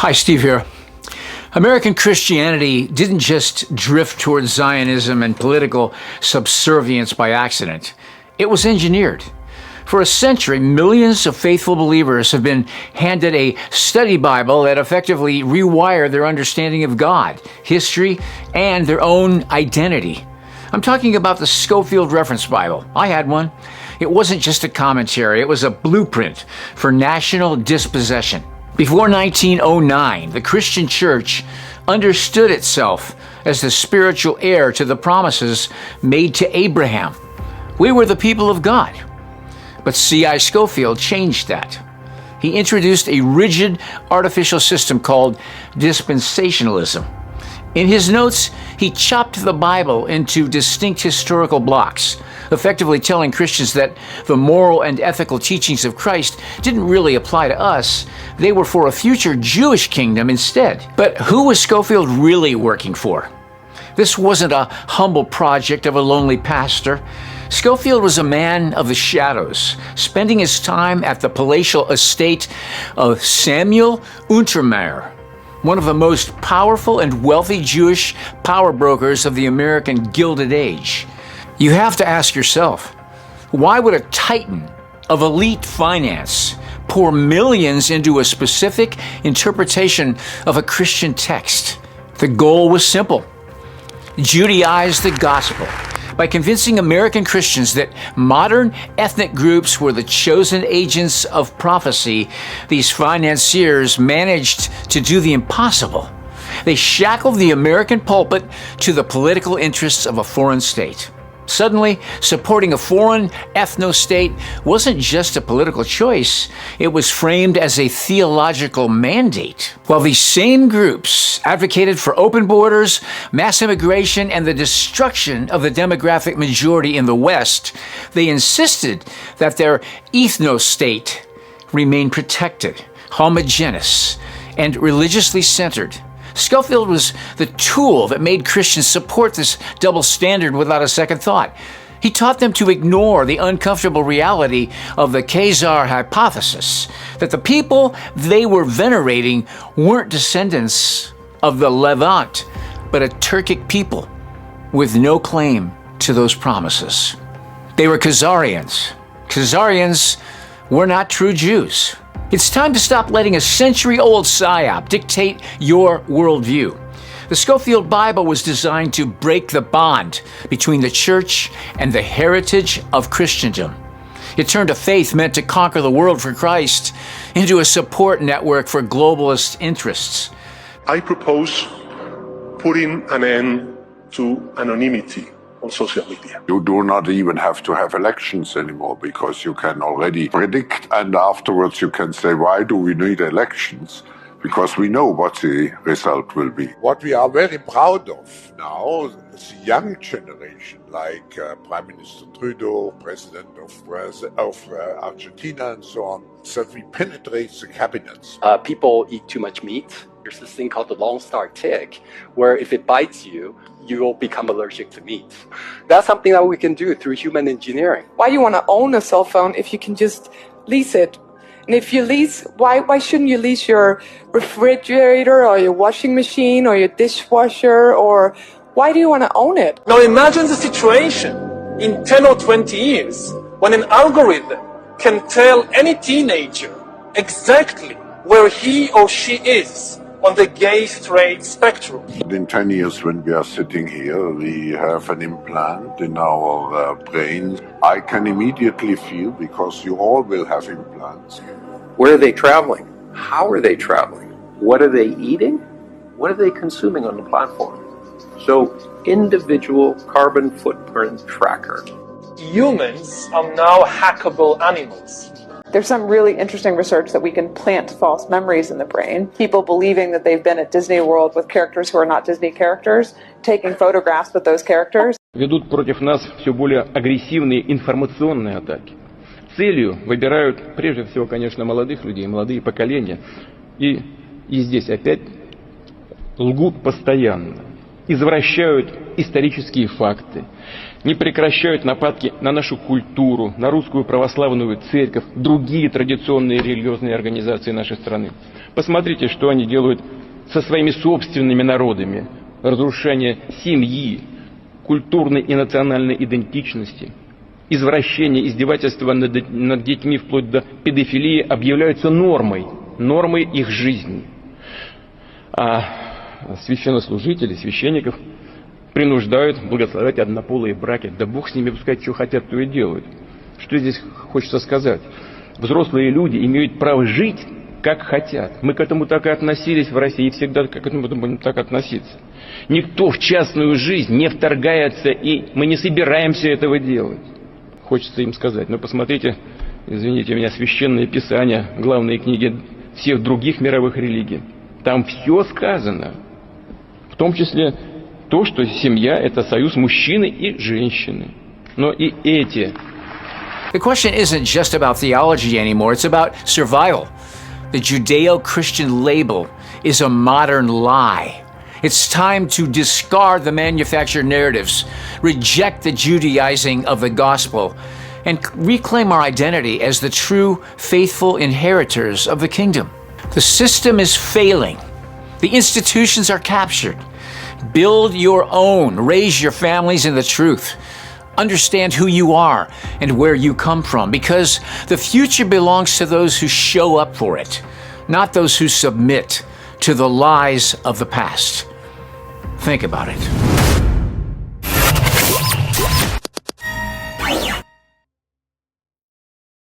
Hi, Steve here. American Christianity didn't just drift towards Zionism and political subservience by accident. It was engineered. For a century, millions of faithful believers have been handed a study Bible that effectively rewired their understanding of God, history, and their own identity. I'm talking about the Scofield Reference Bible. I had one. It wasn't just a commentary, it was a blueprint for national dispossession. Before 1909, the Christian church understood itself as the spiritual heir to the promises made to Abraham. We were the people of God. But C.I. Scofield changed that. He introduced a rigid artificial system called dispensationalism. In his notes, he chopped the Bible into distinct historical blocks, effectively telling Christians that the moral and ethical teachings of Christ didn't really apply to us. They were for a future Jewish kingdom instead. But who was Scofield really working for? This wasn't a humble project of a lonely pastor. Scofield was a man of the shadows, spending his time at the palatial estate of Samuel Untermyer, one of the most powerful and wealthy Jewish power brokers of the American Gilded Age. You have to ask yourself, why would a titan of elite finance pour millions into a specific interpretation of a Christian text? The goal was simple: Judaize the gospel by convincing American Christians that modern ethnic groups were the chosen agents of prophecy. These financiers managed to do the impossible. They shackled the American pulpit to the political interests of a foreign state. Suddenly, supporting a foreign ethno-state wasn't just a political choice, it was framed as a theological mandate. While these same groups advocated for open borders, mass immigration, and the destruction of the demographic majority in the West, they insisted that their ethno-state remain protected, homogeneous, and religiously centered. Scofield was the tool that made Christians support this double standard without a second thought. He taught them to ignore the uncomfortable reality of the Khazar hypothesis, that the people they were venerating weren't descendants of the Levant, but a Turkic people with no claim to those promises. They were Khazarians. Khazarians were not true Jews. It's time to stop letting a century-old psyop dictate your worldview. The Scofield Bible was designed to break the bond between the church and the heritage of Christendom. It turned a faith meant to conquer the world for Christ into a support network for globalist interests. I propose putting an end to anonymity on social media. You do not even have to have elections anymore because you can already predict, and afterwards you can say, why do we need elections? Because we know what the result will be. What we are very proud of now is the young generation, like Prime Minister Trudeau, President of Argentina, and so on, that we penetrate the cabinets. People eat too much meat. There's this thing called the Lone Star tick, where if it bites you, you will become allergic to meat. That's something that we can do through human engineering. Why do you want to own a cell phone if you can just lease it? And if you lease, why shouldn't you lease your refrigerator or your washing machine or your dishwasher, or why do you want to own it? Now imagine the situation in 10 or 20 years when an algorithm can tell any teenager exactly where he or she is on the gay-straight spectrum. In 10 years, when we are sitting here, we have an implant in our brain. I can immediately feel, because you all will have implants. Where are they traveling? How are they traveling? What are they eating? What are they consuming on the platform? So, individual carbon footprint tracker. Humans are now hackable animals. There's some really interesting research that we can plant false memories in the brain. People believing that they've been at Disney World with characters who are not Disney characters, taking photographs with those characters. Ведут против нас все более агрессивные информационные атаки. Целью выбирают прежде всего, конечно, молодых людей, молодые поколения. И здесь опять лгут постоянно, извращают исторические факты, не прекращают нападки на нашу культуру, на русскую православную церковь, другие традиционные религиозные организации нашей страны. Посмотрите, что они делают со своими собственными народами. Разрушение семьи, культурной и национальной идентичности, извращение, издевательство над детьми вплоть до педофилии объявляются нормой их жизни. А священнослужители, священников принуждают благословлять однополые браки. Да Бог с ними, пускай что хотят, то и делают. Что здесь хочется сказать? Взрослые люди имеют право жить, как хотят. Мы к этому так и относились в России, и всегда к этому будем так относиться. Никто в частную жизнь не вторгается, и мы не собираемся этого делать. Хочется им сказать, но посмотрите, извините меня, священные писания, главные книги всех других мировых религий. Там все сказано, в том числе то, что семья – это союз мужчины и женщины. Но и эти. The question isn't just about theology anymore, it's about survival. The Judeo-Christian label is a modern lie. It's time to discard the manufactured narratives, reject the Judaizing of the gospel, and reclaim our identity as the true, faithful inheritors of the kingdom. The system is failing. The institutions are captured. Build your own. Raise your families in the truth. Understand who you are and where you come from, because the future belongs to those who show up for it, not those who submit to the lies of the past. Think about it.